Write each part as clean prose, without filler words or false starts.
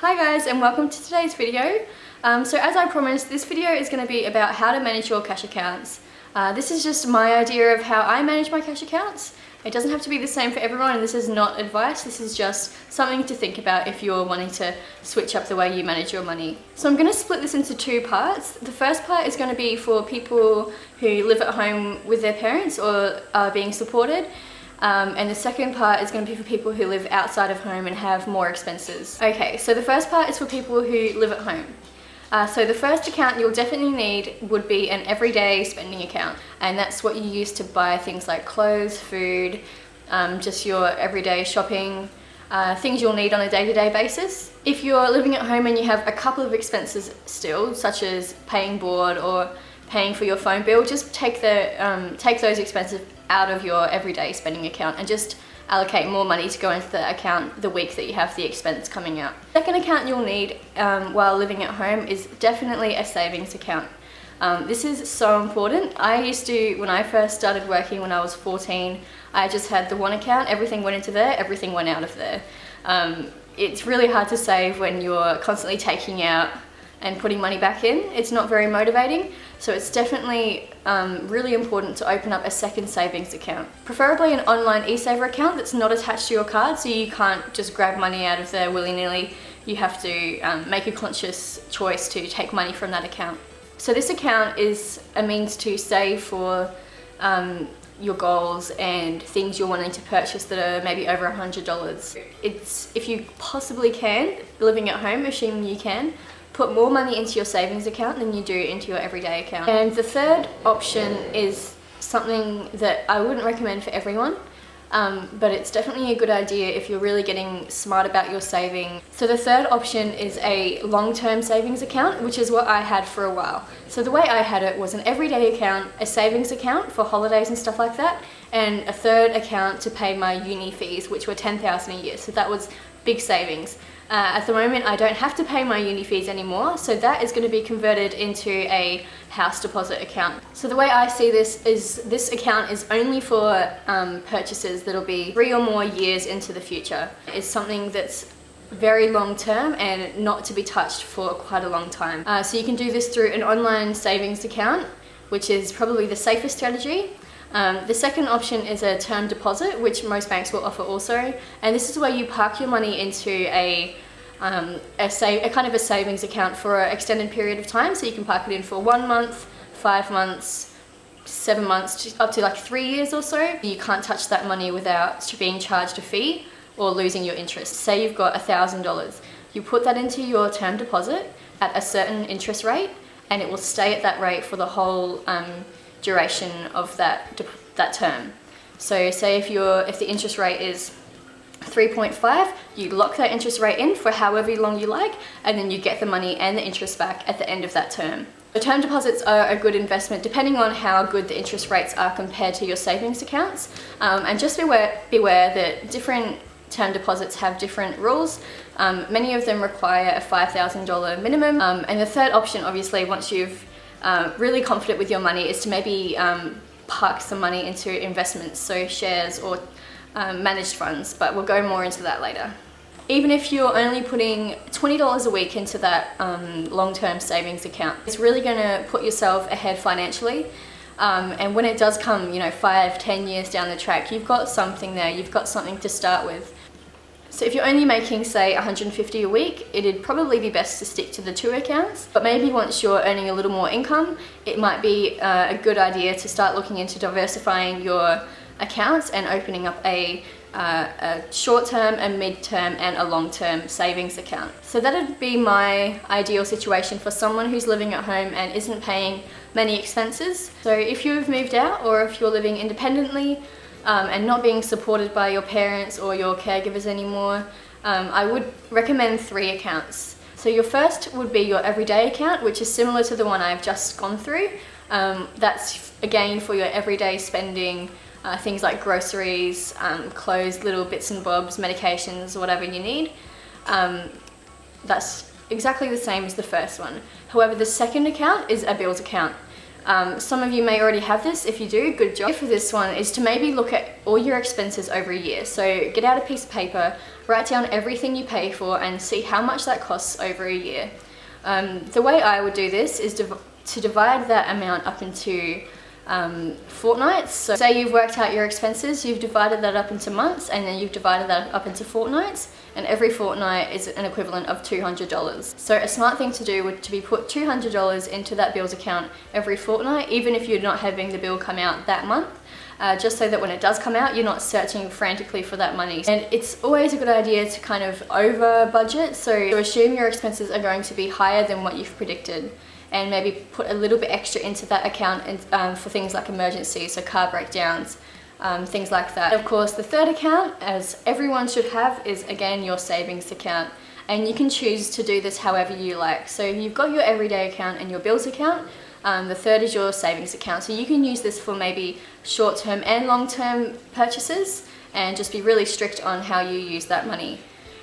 Hi guys, and welcome to today's video. So as I promised, this video is going to be about how to manage your cash accounts. This is just my idea of how I manage my cash accounts. It doesn't have to be the same for everyone, and this is not advice. This is just something to think about if you're wanting to switch up the way you manage your money. So I'm going to split this into two parts. The first part is going to be for people who live at home with their parents or are being supported. And the second part is going to be for people who live outside of home and have more expenses. Okay, so the first part is for people who live at home. So the first account you'll definitely need would be an everyday spending account, and that's what you use to buy things like clothes, food, just your everyday shopping, things you'll need on a day-to-day basis. If you're living at home and you have a couple of expenses still, such as paying board or paying for your phone bill, just take those expenses out of your everyday spending account and just allocate more money to go into the account the week that you have the expense coming out. The second account you'll need while living at home is definitely a savings account. This is so important. I used to, when I first started working when I was 14, I just had the one account, everything went into there, everything went out of there. It's really hard to save when you're constantly taking out and putting money back in. It's not very motivating, so it's definitely really important to open up a second savings account. Preferably an online e-saver account that's not attached to your card, so you can't just grab money out of there willy-nilly. You have to make a conscious choice to take money from that account. So this account is a means to save for your goals and things you're wanting to purchase that are maybe over $100. It's, if you possibly can, living at home, assuming you can, put more money into your savings account than you do into your everyday account. And the third option is something that I wouldn't recommend for everyone, but it's definitely a good idea if you're really getting smart about your saving. So the third option is a long-term savings account, which is what I had for a while. So the way I had it was an everyday account, a savings account for holidays and stuff like that, and a third account to pay my uni fees, which were $10,000 a year. So that was big savings. At the moment, I don't have to pay my uni fees anymore, so that is going to be converted into a house deposit account. So the way I see this is this account is only for purchases that'll be 3 or more years into the future. It's something that's very long term and not to be touched for quite a long time. So you can do this through an online savings account, which is probably the safest strategy. The second option is a term deposit, which most banks will offer also, and this is where you park your money into a kind of a savings account for an extended period of time. So you can park it in for 1 month, 5 months, 7 months, up to like 3 years or so. You can't touch that money without being charged a fee or losing your interest. Say you've got $1,000, you put that into your term deposit at a certain interest rate, and it will stay at that rate for the whole duration of that term. So say if the interest rate is 3.5, you lock that interest rate in for however long you like, and then you get the money and the interest back at the end of that term. The term deposits are a good investment depending on how good the interest rates are compared to your savings accounts. And just beware that different term deposits have different rules. Many of them require a $5,000 minimum. And the third option, obviously, once you've really confident with your money, is to maybe park some money into investments, so shares or managed funds, but we'll go more into that later. Even if you're only putting $20 a week into that long-term savings account, it's really going to put yourself ahead financially. And when it does come, 5-10 years down the track, you've got something there, you've got something to start with. So if you're only making, say, $150 a week, it'd probably be best to stick to the 2 accounts. But maybe once you're earning a little more income, it might be a good idea to start looking into diversifying your accounts and opening up a short-term, a mid-term, and a long-term savings account. So that'd be my ideal situation for someone who's living at home and isn't paying many expenses. So if you've moved out, or if you're living independently, and not being supported by your parents or your caregivers anymore, I would recommend 3 accounts. So your first would be your everyday account, which is similar to the one I've just gone through. That's again for your everyday spending, things like groceries, clothes, little bits and bobs, medications, whatever you need. That's exactly the same as the first one. However, the second account is a bills account. Some of you may already have this. If you do, good job. For this one is to maybe look at all your expenses over a year. So get out a piece of paper, write down everything you pay for and see how much that costs over a year. The way I would do this is to divide that amount up into fortnights. So say you've worked out your expenses, you've divided that up into months, and then you've divided that up into fortnights, and every fortnight is an equivalent of $200. So a smart thing to do would be put $200 into that bills account every fortnight, even if you're not having the bill come out that month. Just so that when it does come out, you're not searching frantically for that money. And it's always a good idea to kind of over budget, so assume your expenses are going to be higher than what you've predicted, and maybe put a little bit extra into that account for things like emergencies, so car breakdowns, things like that. Of course, the third account, as everyone should have, is again your savings account. And you can choose to do this however you like. So you've got your everyday account and your bills account. The third is your savings account. So you can use this for maybe short-term and long-term purchases, and just be really strict on how you use that money.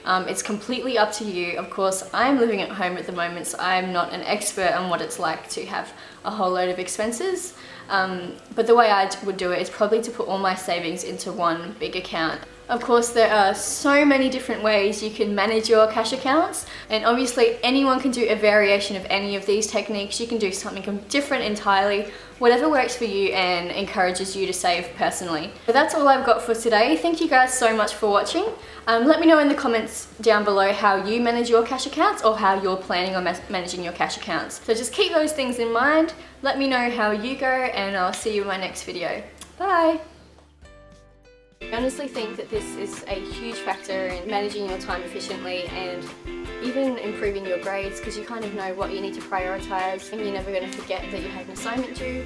It's completely up to you. Of course, I'm living at home at the moment, so I'm not an expert on what it's like to have a whole load of expenses. But the way I would do it is probably to put all my savings into one big account. Of course, there are so many different ways you can manage your cash accounts, and obviously anyone can do a variation of any of these techniques. You can do something different entirely, whatever works for you and encourages you to save personally. But that's all I've got for today. Thank you guys so much for watching. Let me know in the comments down below how you manage your cash accounts, or how you're planning on managing your cash accounts. So just keep those things in mind. Let me know how you go, and I'll see you in my next video. Bye! I honestly think that this is a huge factor in managing your time efficiently and even improving your grades, because you kind of know what you need to prioritize, and you're never going to forget that you have an assignment due.